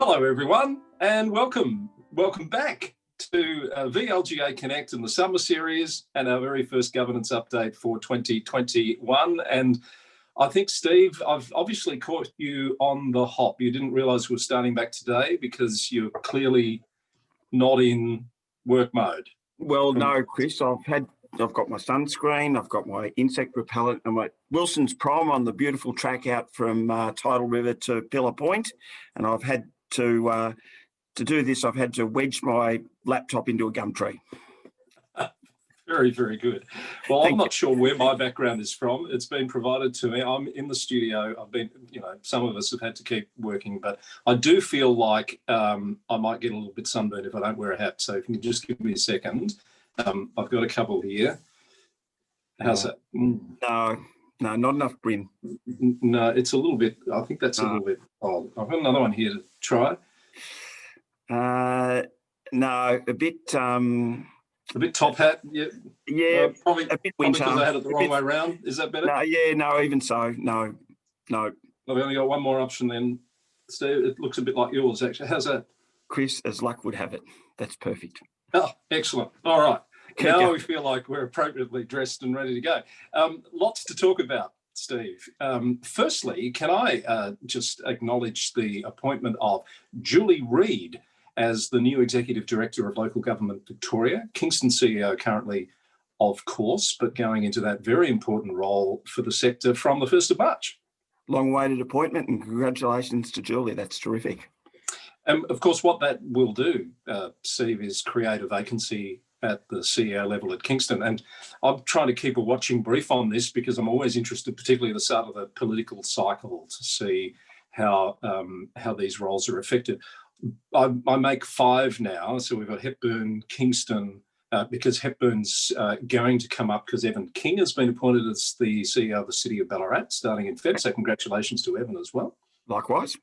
Hello, everyone, and welcome back to VLGA Connect in the Summer Series and our very first governance update for 2021. And I think, Steve, I've obviously caught you on the hop. You didn't realise we were starting back today because you're clearly not in work mode. Well, no, Chris, I've got my sunscreen, I've got my insect repellent, and my Wilson's Prom on the beautiful track out from Tidal River to Pillar Point, and I've had to do this. I've had to wedge my laptop into a gum tree. Very, very good. Well, I'm not sure where my background is from. It's been provided to me. I'm in the studio. I've been, some of us have had to keep working, but I do feel like I might get a little bit sunburned if I don't wear a hat. So if you can just give me a second. I've got a couple here. How's that? No, not enough brim. No, it's a little bit, I think that's a little bit old. I've got another one here to try. No, a bit top hat. Yeah, probably a bit winter. Because I had it the wrong way around. Is that better? No, even so, no. I've only got one more option then, Steve. It looks a bit like yours, actually. How's that? Chris, as luck would have it, that's perfect. Oh, excellent. All right. Now we feel like we're appropriately dressed and ready to go. Lots to talk about, Steve. Firstly, can I just acknowledge the appointment of Julie Reid as the new Executive Director of Local Government Victoria, Kingston CEO currently, of course, but going into that very important role for the sector from the 1st of March. Long-awaited appointment, and congratulations to Julie. That's terrific. Of course, what that will do, Steve, is create a vacancy at the CEO level at Kingston. And I'm trying to keep a watching brief on this because I'm always interested, particularly at the start of the political cycle, to see how these roles are affected. I make 5 now. So we've got Hepburn, Kingston, because Hepburn's going to come up because Evan King has been appointed as the CEO of the City of Ballarat starting in Feb. So congratulations to Evan as well. Likewise.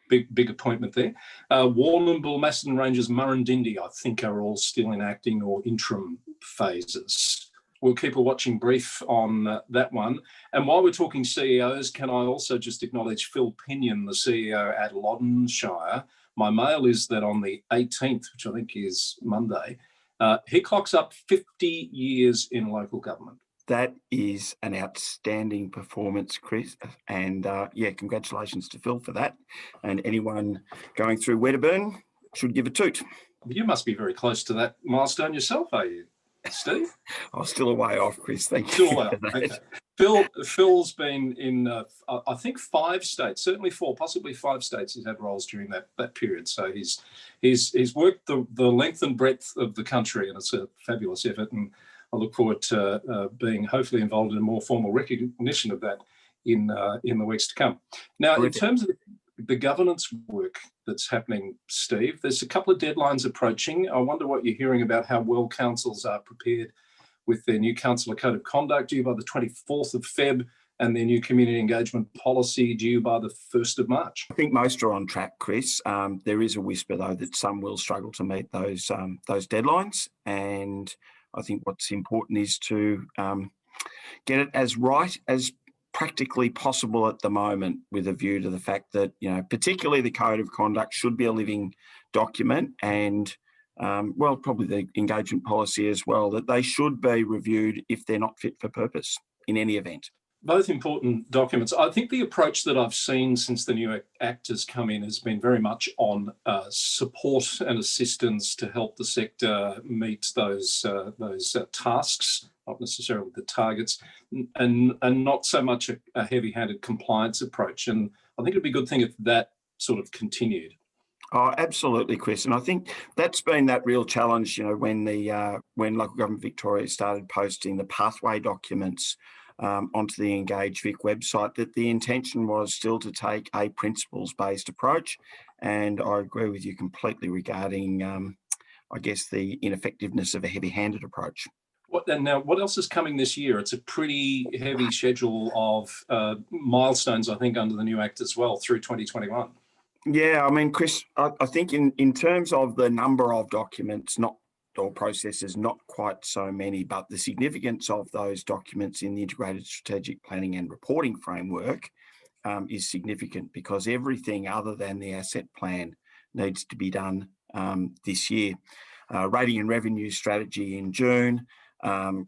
Big appointment there. Warrnambool, Macedon Rangers, Murrindindi, I think are all still in acting or interim phases. We'll keep a watching brief on that one. And while we're talking CEOs, can I also just acknowledge Phil Pinion, the CEO at Loddonshire? My mail is that on the 18th, which I think is Monday, he clocks up 50 years in local government. That is an outstanding performance, Chris. And congratulations to Phil for that. And anyone going through Wedderburn should give a toot. You must be very close to that milestone yourself, are you, Steve? I'm still a way off, Chris. Thank you. Still way off. Okay. Phil's been in, I think, 5 states, certainly 4, possibly 5 states he's had roles during that period. So he's worked the length and breadth of the country, and it's a fabulous effort. And I look forward to being hopefully involved in a more formal recognition of that in the weeks to come. Now, in terms of the governance work that's happening, Steve, there's a couple of deadlines approaching. I wonder what you're hearing about how well councils are prepared with their new councillor code of conduct due by the 24th of Feb and their new community engagement policy due by the 1st of March. I think most are on track, Chris. There is a whisper, though, that some will struggle to meet those deadlines. And I think what's important is to get it as right as practically possible at the moment, with a view to the fact that, particularly the Code of Conduct should be a living document, and, probably the engagement policy as well, that they should be reviewed if they're not fit for purpose in any event. Both important documents. I think the approach that I've seen since the new Act has come in has been very much on support and assistance to help the sector meet those tasks, not necessarily the targets, and not so much a heavy-handed compliance approach. And I think it'd be a good thing if that sort of continued. Oh, absolutely, Chris. And I think that's been that real challenge, when Local Government Victoria started posting the pathway documents onto the Engage Vic website, that the intention was still to take a principles-based approach. And I agree with you completely regarding, the ineffectiveness of a heavy-handed approach. Now, what else is coming this year? It's a pretty heavy schedule of milestones, I think, under the new Act as well through 2021. Yeah, I mean, Chris, I think in terms of the number of documents, or processes, not quite so many, but the significance of those documents in the Integrated Strategic Planning and Reporting Framework is significant, because everything other than the asset plan needs to be done this year. Rating and revenue strategy in June,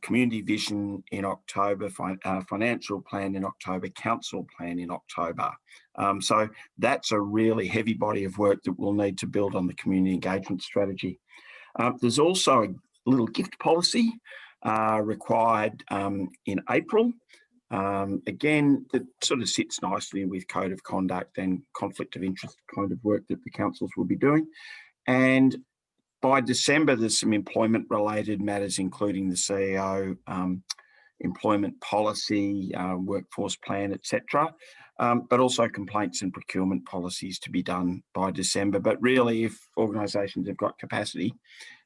community vision in October, financial plan in October, council plan in October. So that's a really heavy body of work that we'll need to build on the community engagement strategy. There's also a little gift policy required in April. Again, that sort of sits nicely with code of conduct and conflict of interest kind of work that the councils will be doing. And by December, there's some employment-related matters, including the CEO, employment policy, workforce plan, etc., but also complaints and procurement policies to be done by December. But really, if organisations have got capacity,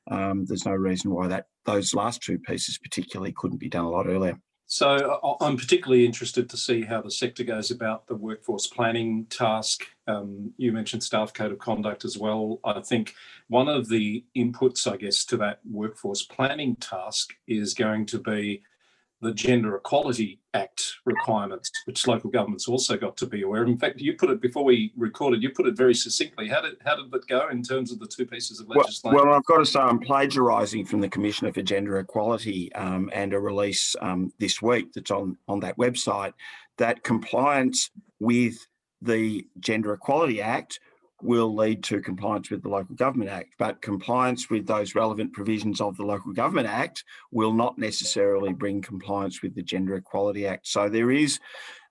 there's no reason why those last two pieces particularly couldn't be done a lot earlier. So I'm particularly interested to see how the sector goes about the workforce planning task. You mentioned staff code of conduct as well. I think one of the inputs, I guess, to that workforce planning task is going to be the Gender Equality Act requirements, which local governments also got to be aware of. In fact, you put it, before we recorded, you put it very succinctly. How did it go in terms of the two pieces of legislation? Well, I've got to say I'm plagiarising from the Commissioner for Gender Equality and a release this week that's on that website, that compliance with the Gender Equality Act will lead to compliance with the Local Government Act, but compliance with those relevant provisions of the Local Government Act will not necessarily bring compliance with the Gender Equality Act. So there is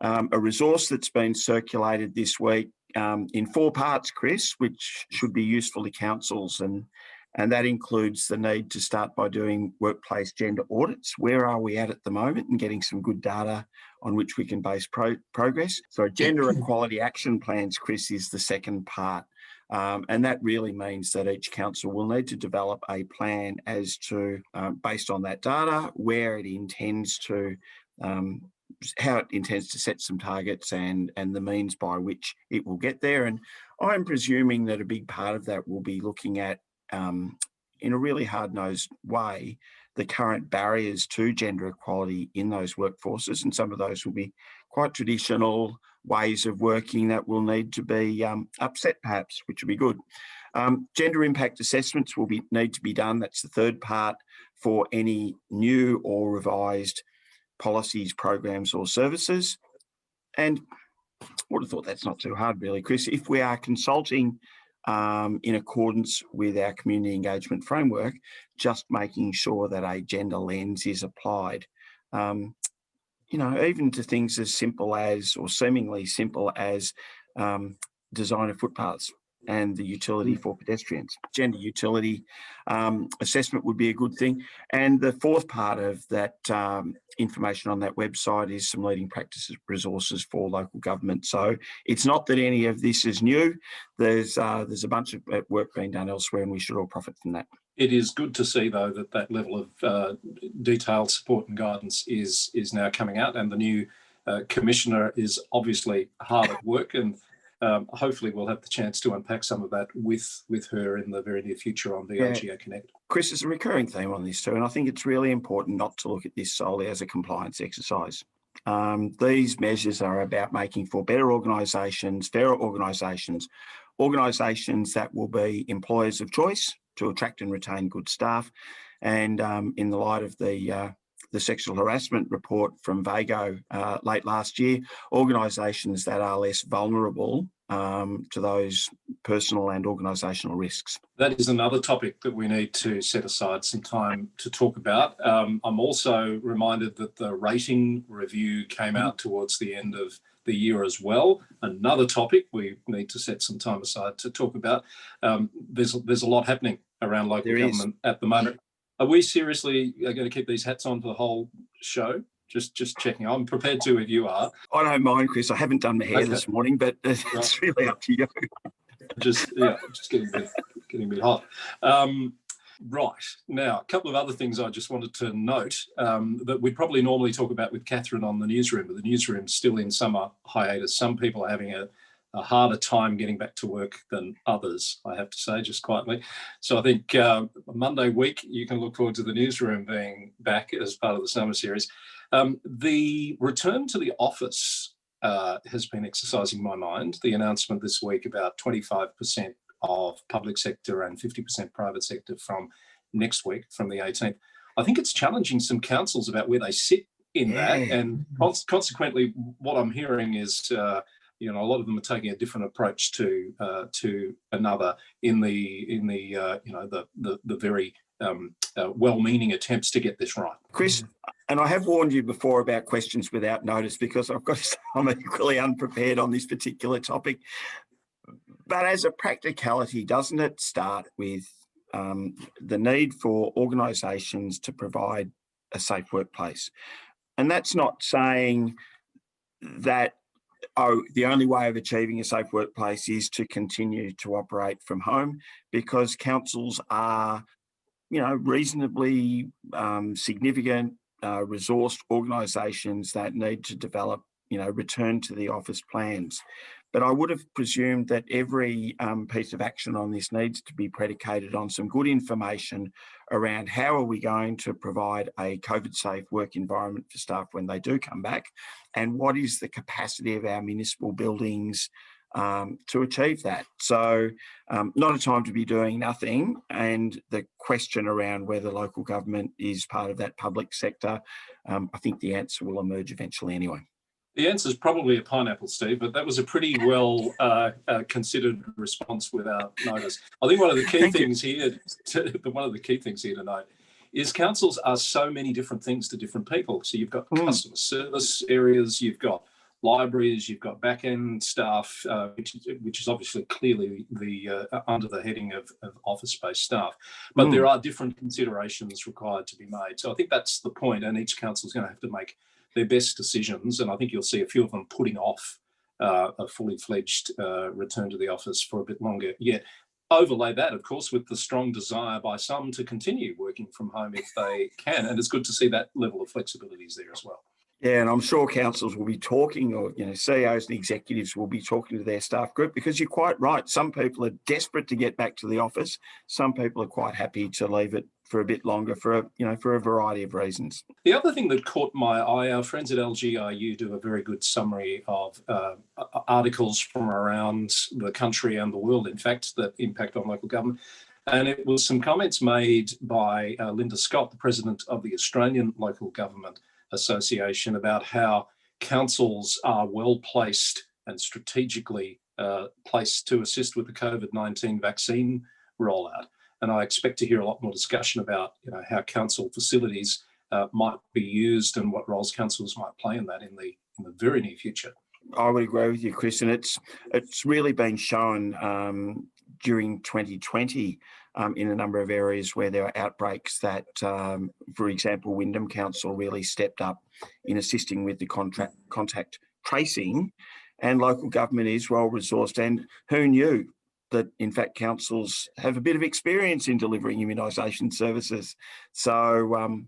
a resource that's been circulated this week in 4 parts, Chris, which should be useful to councils, and that includes the need to start by doing workplace gender audits. Where are we at the moment, and getting some good data on which we can base progress. So gender equality action plans, Chris, is the second part. And that really means that each council will need to develop a plan as to, based on that data, where it intends to, how it intends to set some targets and the means by which it will get there. And I'm presuming that a big part of that will be looking at, in a really hard-nosed way, the current barriers to gender equality in those workforces. And some of those will be quite traditional ways of working that will need to be upset, perhaps, which will be good. Gender impact assessments will need to be done. That's the third part for any new or revised policies, programs or services. And I would have thought that's not too hard, really, Chris. If we are consulting in accordance with our community engagement framework, just making sure that a gender lens is applied. You know, even to things as simple as, or seemingly simple as, design of footpaths and the utility for pedestrians. Gender utility assessment would be a good thing. And the fourth part of that information on that website is some leading practices resources for local government. So it's not that any of this is new. There's a bunch of work being done elsewhere, and we should all profit from that. It is good to see, though, that level of detailed support and guidance is now coming out, and the new commissioner is obviously hard at work, and hopefully we'll have the chance to unpack some of that with her in the very near future on VLGA Connect. Chris, there's a recurring theme on this too, and I think it's really important not to look at this solely as a compliance exercise. These measures are about making for better organisations, fairer organisations, organisations that will be employers of choice to attract and retain good staff. And in the light of the sexual harassment report from VAGO late last year, organisations that are less vulnerable to those personal and organisational risks. That is another topic that we need to set aside some time to talk about. I'm also reminded that the rating review came out towards the end of the year as well. Another topic we need to set some time aside to talk about. There's a lot happening around local government at the moment. Are we seriously going to keep these hats on for the whole show? Just checking. I'm prepared to if you are. I don't mind, Chris. I haven't done my hair this morning, but it's really up to you. Just getting a bit hot. Right. Now, a couple of other things I just wanted to note that we'd probably normally talk about with Catherine on the newsroom, but the newsroom's still in summer hiatus. Some people are having a harder time getting back to work than others, I have to say, just quietly. So I think Monday week, you can look forward to the newsroom being back as part of the summer series. The return to the office has been exercising my mind. The announcement this week about 25% of public sector and 50% private sector from next week, from the 18th. I think it's challenging some councils about where they sit in that, and consequently, what I'm hearing is, a lot of them are taking a different approach to another in the very well-meaning attempts to get this right. Chris, and I have warned you before about questions without notice, because I've got to say I'm equally unprepared on this particular topic. But as a practicality, doesn't it start with the need for organisations to provide a safe workplace? And that's not saying that, the only way of achieving a safe workplace is to continue to operate from home, because councils are, reasonably significant, resourced organisations that need to develop, return to the office plans. But I would have presumed that every piece of action on this needs to be predicated on some good information around how are we going to provide a COVID-safe work environment for staff when they do come back, and what is the capacity of our municipal buildings to achieve that. So not a time to be doing nothing. And the question around whether local government is part of that public sector, I think the answer will emerge eventually anyway. The answer is probably a pineapple, Steve, but that was a pretty well considered response without notice. I think one of the key things here to note is councils are so many different things to different people. So you've got customer service areas, you've got libraries, you've got back-end staff, which is obviously clearly under the heading of office-based staff. But there are different considerations required to be made. So I think that's the point, and each council is going to have to make their best decisions, and I think you'll see a few of them putting off a fully fledged return to the office for a bit longer. Yet overlay that, of course, with the strong desire by some to continue working from home if they can, and it's good to see that level of flexibility is there as well. Yeah, and I'm sure councils will be talking, or CEOs and executives will be talking to their staff group, because you're quite right. Some people are desperate to get back to the office. Some people are quite happy to leave it for a bit longer for a variety of reasons. The other thing that caught my eye, our friends at LGIU do a very good summary of articles from around the country and the world, in fact, that impact on local government. And it was some comments made by Linda Scott, the president of the Australian Local Government Association, about how councils are well placed and strategically placed to assist with the COVID-19 vaccine rollout. And I expect to hear a lot more discussion about how council facilities might be used and what roles councils might play in that in the very near future. I would agree with you, Chris, and it's really been shown during 2020 in a number of areas where there are outbreaks that, for example, Wyndham Council really stepped up in assisting with the contact tracing, and local government is well resourced. And who knew that, in fact, councils have a bit of experience in delivering immunisation services. So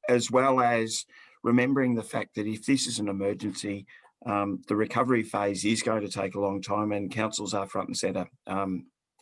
as well as remembering the fact that if this is an emergency, the recovery phase is going to take a long time, and councils are front and centre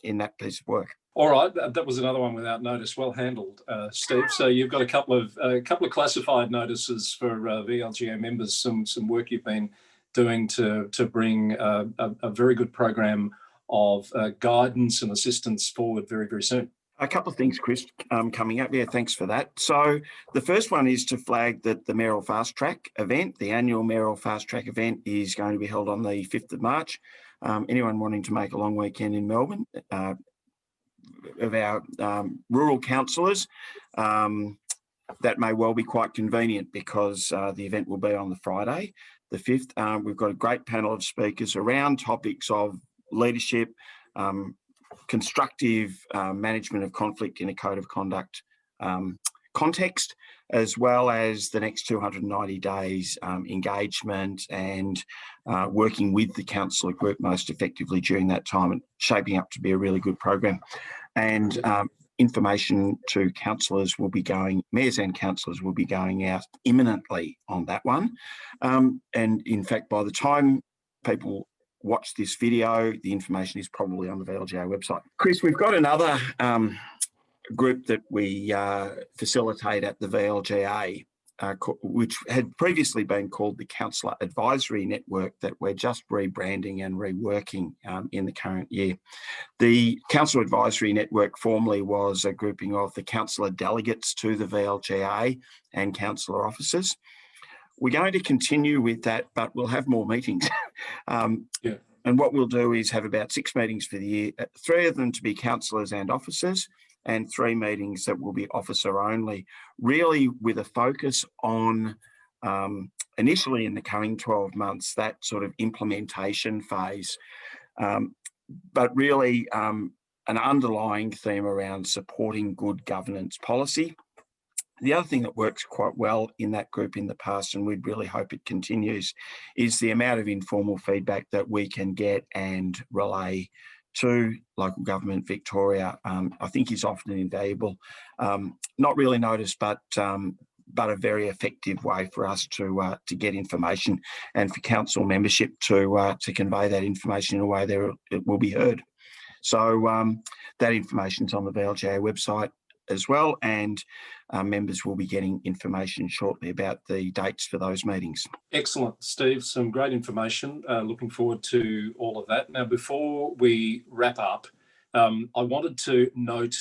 in that piece of work. All right, that was another one without notice. Well handled, Steve. So you've got a couple of classified notices for VLGA members. Some work you've been doing to bring a very good program of guidance and assistance forward very, very soon. A couple of things, Chris, coming up. Yeah, thanks for that. So the first one is to flag that the Mayoral Fast Track event, the annual Mayoral Fast Track event, is going to be held on the 5th of March. Anyone wanting to make a long weekend in Melbourne, of our rural councillors, that may well be quite convenient, because the event will be on the Friday, the 5th. We've got a great panel of speakers around topics of leadership, constructive management of conflict in a code of conduct context, as well as the next 290 days engagement and working with the council group most effectively during that time, and shaping up to be a really good program. And information to councillors will be mayors and councillors will be going out imminently on that one. And in fact, by the time people watch this video, the information is probably on the VLGA website. Chris, we've got another group that we facilitate at the VLGA, which had previously been called the Councillor Advisory Network, that we're just rebranding and reworking in the current year. The Councillor Advisory Network formerly was a grouping of the councillor delegates to the VLGA and councillor officers. We're going to continue with that, but we'll have more meetings. Yeah. And what we'll do is have about 6 meetings for the year, 3 of them to be councillors and officers, and 3 meetings that will be officer only, really with a focus on, initially in the coming 12 months, that sort of implementation phase, but really an underlying theme around supporting good governance policy. The other thing that works quite well in that group in the past, and we'd really hope it continues, is the amount of informal feedback that we can get and relay to local government Victoria. I think is often invaluable, not really noticed, but a very effective way for us to get information, and for council membership to convey that information in a way that it will be heard. So that information's on the VLGA website as well, and members will be getting information shortly about the dates for those meetings. Excellent, Steve. Some great information. Looking forward to all of that. Now, before we wrap up, I wanted to note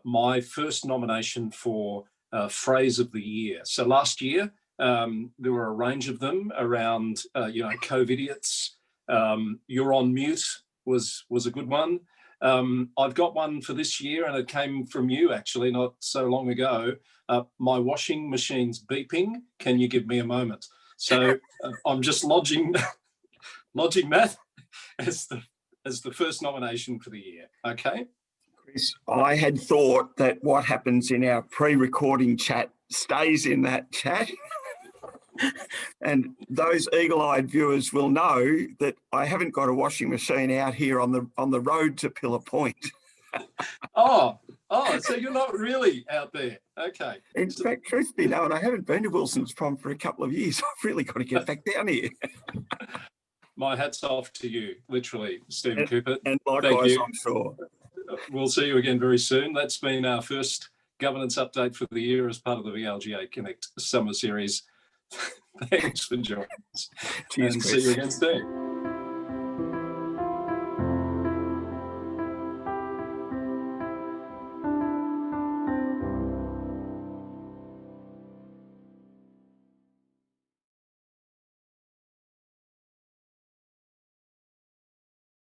my first nomination for Phrase of the Year. So last year, there were a range of them around, COVIDiots. You're on mute was a good one. I've got one for this year, and it came from you actually not so long ago. My washing machine's beeping. Can you give me a moment? So I'm just lodging that as the first nomination for the year. Okay. Chris, I had thought that what happens in our pre-recording chat stays in that chat. And those eagle-eyed viewers will know that I haven't got a washing machine out here on the road to Pillar Point. Oh, so you're not really out there. Okay. In fact, truth be known, I haven't been to Wilson's Prom for a couple of years. I've really got to get back down here. My hat's off to you, literally, Stephen Cooper. And likewise, I'm sure. We'll see you again very soon. That's been our first governance update for the year as part of the VLGA Connect Summer Series. Thanks for joining us. Cheers, and Chris. see you again soon.